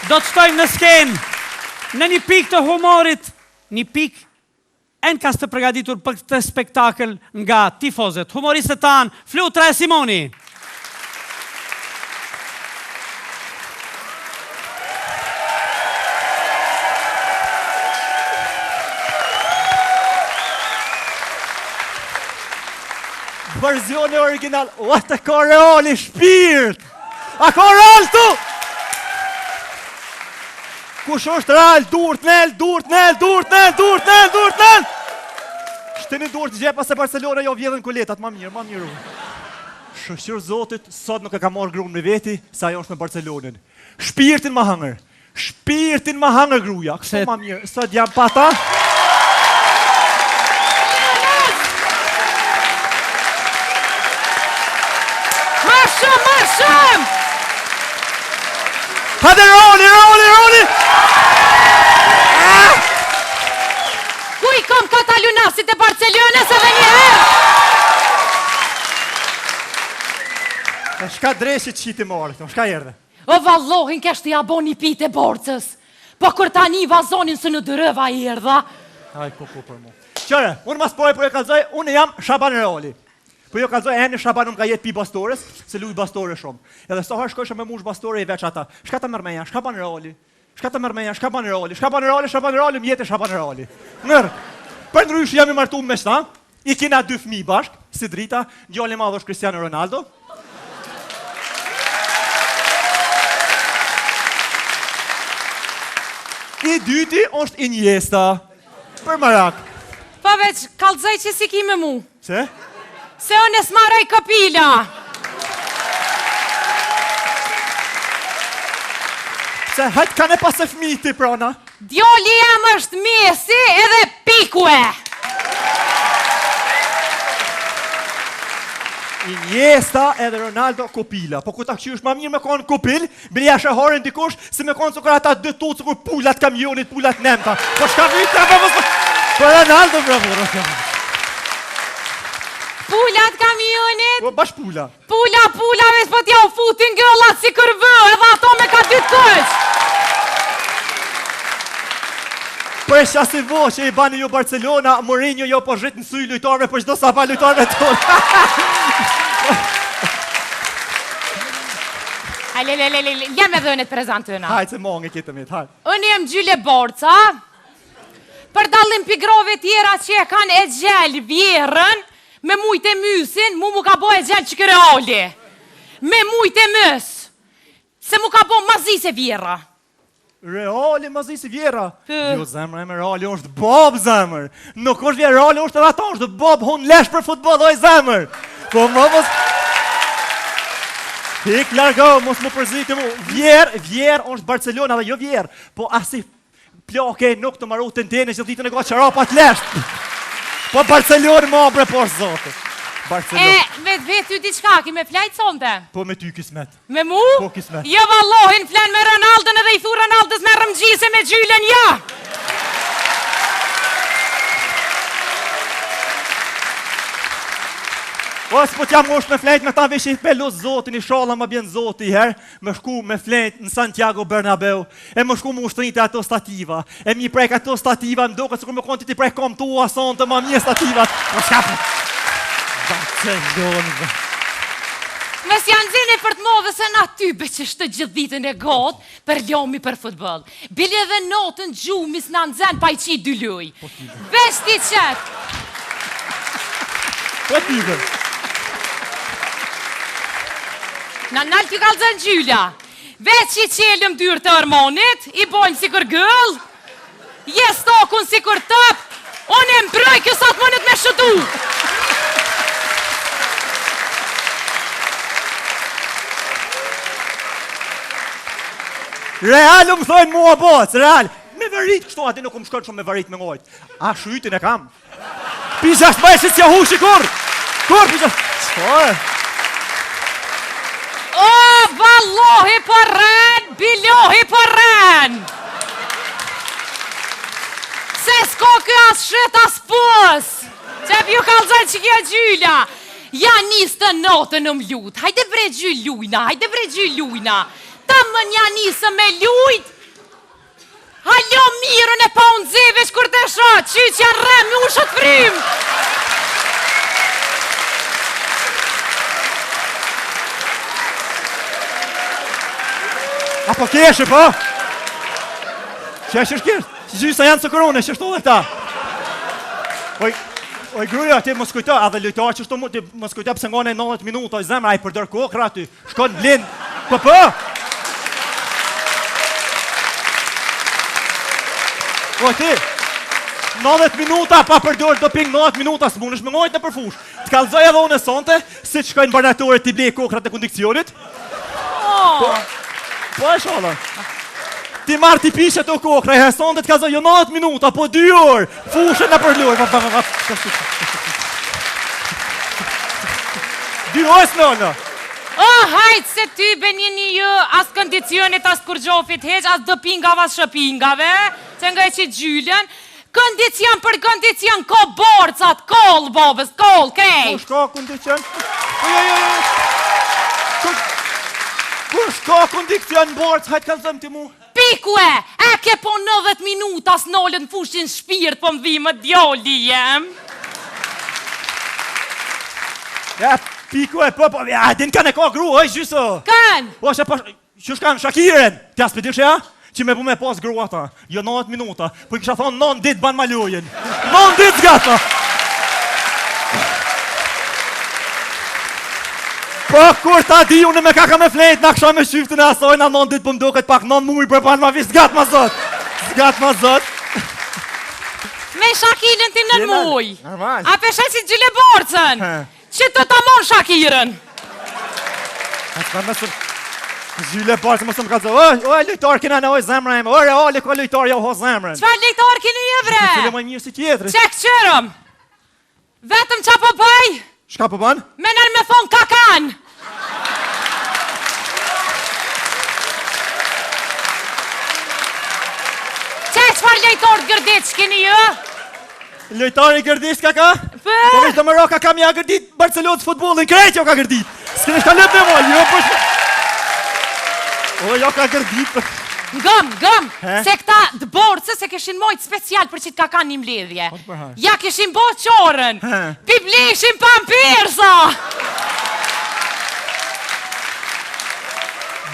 Do të shtojmë në skenë, në një pikë të humorit, një pikë enkas të përgatitur për këtë spektakël nga tifozët. Humoristët tanë, Flutra e Simoni. Verzioni original, what a ka reali shpirt! A ka real tu? Kush është real? Durt nel! Shteni durt gjepa se Barcelona jo vjedhen kuletat, ma mirë. Shëshir Zotit, sot nuk e ka marrë grunë me veti, sa ajo është në Barcelonin. Shpirtin ma hangër gruja, kështu ma mirë, sot jam pata. Marshëm! Hajde roli! Ku i kom Katalunasit e Barcelonës edhe një herë? Shka dreshit që ti marrë, shka erdhe? O vallohin kështë i abon një pite borcës. Po kur tani vazonin së në dërëva i erdha. Aj, po për mu. Qëre, unë mas pojë për e kalzoj, unë jam Shaban Roli. Po jo kalzoj e në Shaban unë ka jetë pi bastores, se luj bastore shumë. Edhe soha shkojshë me mush bastore i veç ata. Shka ta mërmeja, Shaban Roli. Më jetë Shaban Roli. Nërë, për ndryshë jam i martu me shta, i kina 2 fëmijë bashk, si drita, djali madh është Cristiano Ronaldo. I dyti është Iniesta, për marak. Pa veç, kalzaj që si ki me mu. Se? Se unë e smaraj këpila. Se hajtë ka ne pas e fëmijë ti prona. Djali jam është Messi edhe pikue. Iniesta edhe Ronaldo kopila. Po ku ta qysh ma mirë me konë kopil, bilja shëhorin dikush, se me konë cukur ata 2 tutë cukur pullat kamionit, pullat nemta. Po shka vita, po Ronaldo, bravo. Pullat kamionit? Po bash pula. Pula, veç po t'ja u futin gëllat si kërvë, edhe ato me ka 2 kësh. Po e shasi vo që i bani ju Barcelona, Mourinho jo po zhrit në suj lujtarve, po qdo sa pa lujtarve tonë. Jam edhe në të prezentëna. Hajtë se mongi kitë mitë, hajtë. Unë jem Gjyle Borca, për dallim pigrove tjera që e kanë e gjellë vjerën, me mujt e mysin, mu ka bo e gjellë që kërë oli. Me mujt e mys, se mu ka bo mazi se vjera. Reali mazi si vjera. Jo zemër e me Reali është Bob zemër. Nuk është vje Reali është edhe ato është Bob hun lesh për futbol oj zemër. Po më mos... Pik largo, mos më përziti mu. Vjer është Barcelona dhe jo vjer. Po asi ploke nuk të maru të ndene që ditën e ka qarapat lesh. Po Barcelona më abre por zote. Vetë ty t'i qka, ki me flajtë sonte? Po me ty kismet. Me mu? Po kismet. Jo vallohin flen me Ronaldën edhe i thu Ronaldës me rëmgjise me Gjylen ja. O, s'po t'jam ngosht me flejt me ta vesh i pelu zotin, i shala më bjen zoti her, me shku me flejt në Santiago Bernabeu, e më shku më ushtënit e ato stativa, e mi prek ato stativa, më doke s'kur me konti ti prek kom tua, son të ma mje stativat, po shkapë. Barcelona. Mes janë zine për të modhe se na tybe që shtë gjithë ditën e gotë për ljomi për futbol. Bile dhe notën gjumis në nëzën pa i qi 2 luj. Vesh ti qëtë. Po tybe. Në nalë t'ju kalëzën Gjyla. Veç i qelëm dyrë të hormonit, i bojmë si kur gëll, jes tokun si kur tëp, unë e mbroj kësat mënët me shëtu. Real më thojnë mua boc, Real. Me varit, kështu ati nuk më shkojnë shumë me varit me ngojt. A shytin e kam. Pisa shpajshit s'ja hushi, kur? Kur, pisa... Qoj? O, vallohi për ren, bilohi për ren. Se s'ko kjo as shet as pës. Qep ju kalzaj që kjo Gjyla. Ja 29 në mlut. Hajde bre Gjyl lujna, Ta më nja nisë me lujt. Halo mirën e pa unë zevesh kur të shot, qyqja rem, u shët frim. Apo keshe, po? Që është kërë? Që gjyë sa janë së korone, që shtu dhe ta? Oj, gruja, ti më skujta, a dhe lojtarë që shtu mu, ti më skujta pëse ngone 90 minuta, oj zemra, a i përdër kokra ty, shkon blind, po? Oj, ti, 90 minuta, pa përdër doping 90 minuta, së mund është më ngojt në përfush. Të kalzoj edhe unë e sonte, si që shkojnë barnatore t'i blej kokrat e kondikcionit. Po e shola. Ti marrë t'i pishe të kokra, e sonte të kalzoj jo 90 minuta, po 2 orë, fushën në përlur. 2 orë s'nëllë. Hajtë se ty benjeni ju, as kondicionit, as kurgjofit heq, as dopingave, as shëpingave, që nga e që gjyllën. Kondicion për kondicion, ko borcat, kol, bobës, kol, kej. Kush ka kondicion? Kush ka kondicion borc, hajtë kalzëm ti mu? Pikue, e ke po 90 minuta s'nollën fushin shpirt, po më dhimë djoli jem. Ja, pikue, po, din kanë e ka gru, oj, gjysë. Kanë? Po, që shkanë, Shakiren, t'ja s'pëdish ja? Që me bu me pas grua ta, jo 90 minuta, po i kisha thonë 9 dit ban ma lujen. 9 dit zgata! Po, kur ta di unë me kaka me flejt, na kësha me shiftin e asoj, na 9 dit po mdoket pak 9 muj për ban ma vi, zgat ma zot! Zgat ma zot! Me Shakirën ti 9 muj. Normal. A peshe si gjyle borcën. Që të ta mon Shakirën. Gjyle borcën më së më ka zë, oj, lojtar kina në oj zemra eme, oj, reale ko lojtar jo ho zemrën. Qfar lejtar kini je bre? Qile më njërë si tjetëri. Qek qërëm. Vetëm qa po bëj? Shka po ban? Menel me thonë kakan. Qfar lejtar gërdit shkini ju? Lojtari gërdis kaka? Po vish të më ro kaka mi a gërdit Barcelonës futbolin, krejt jo ka gërdit. S'kene shka lëp në moj, jo për... O, jo ka gërdit. Gëm, se këta dëborëse se keshin mojt special për qitë kakan një mledhje. Ja keshin bo qorën, pibleshin pampirsa.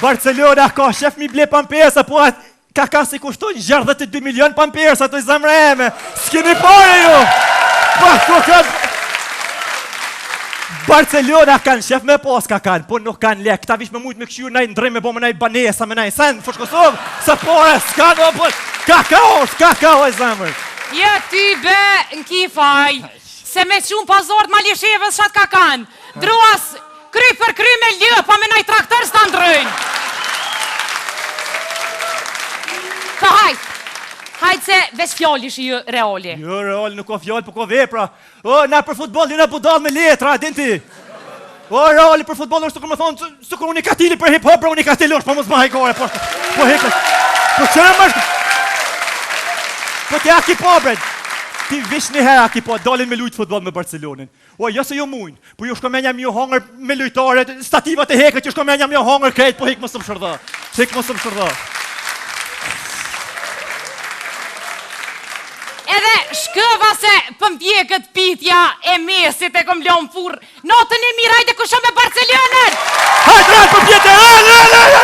Barcelona ka shef mi ble pampirsa, po atë kaka si kushtojnë 62 milion pampirsa të i zemre eme. S'keni pare ju. Po, ku kanë... Barcelona kanë shef me pas kakan, po nuk kanë lek. Këta vish me mujt me këshyur nëjë ndrim me bo me nëjë banesa, me nëjë sen, fush Kosovë, se pare, s'ka do, po... Kakao e zemër. Ja ty be në kifaj, se me qumë pazort ma lishevës shatë kakan. Druas, kry për kry me ljë, pa me nëjë traktor s'ta ndrëjnë. Pa hajtë se veç fjall ishi ju reali. Jo, reali nuk ka fjall, po ka vepra. O, na për futbol, na budal me letra, din ti. O, reali për futbol, është të kërë më thonë, së kërë unë i katili për hip-hop, unë i katili është, po më zma hajkore, po hekët. Po qërë më është... Po ti aki po, bred. Ti vish një herë aki po, dalin me lujtë futbol me Barcelonin. O, jo se jo mujnë, po ju shko me njëm ju hongër me lujtare, stativat e hekët, ju shko me njëm ju hongër krejt, po hekë më së më shërda. Hekë më së më shërda. Edhe shkëva se pëmbjekët pitja e mesit e kom lom furë. Notën e mirajt e kusho me Barcelonën! Hajtë rrë pëmbjekët!